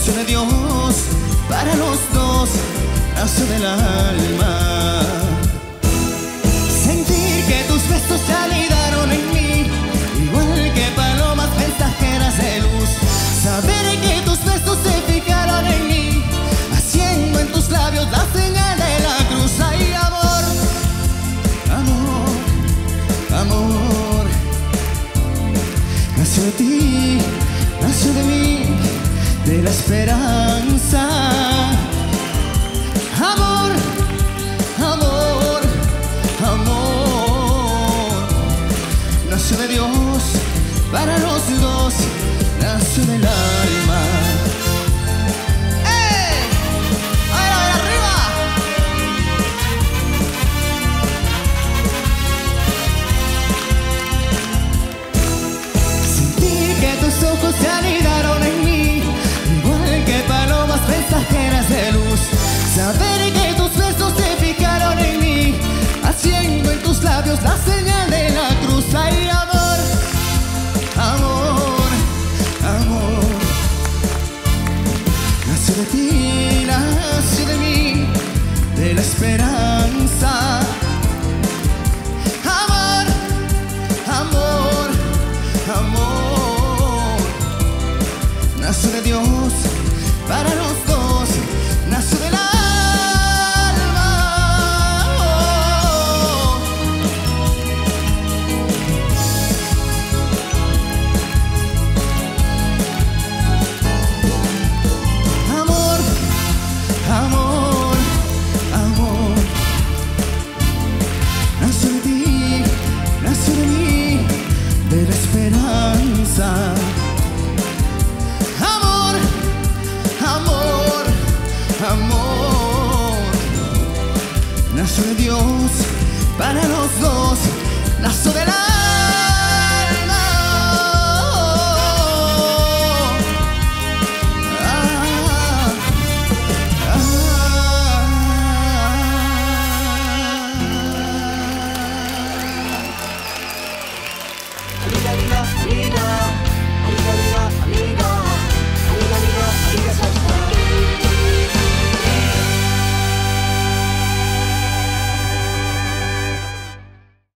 nació de Dios para los dos, nació del alma. Sentir que tus besos se anidaron en mí, igual que palomas mensajeras de luz. Saber que tus besos se fijaron en mí, haciendo en tus labios la señal de la cruz. Ay, amor, amor, amor, nació de ti, nació de mí, de la esperanza. Amor, amor, amor, nació de Dios para los dos, nació del alma. ¡Ey! ¡A ver, arriba! Sentí que tus ojos se anidaron en mí, igual que palomas mensajeras de luz. Saber que tus besos se fijaron en mí, haciendo en tus labios la señal de la cruz. Ay, amor, amor, amor, nació de ti, nació de mí, de la esperanza. Amor, amor, amor, nació de Dios para los dos, nació del alma. Amor, amor, amor, nació de ti, nació de mí, de la esperanza. Amor, amor, amor, nació de Dios para los dos, nació del alma.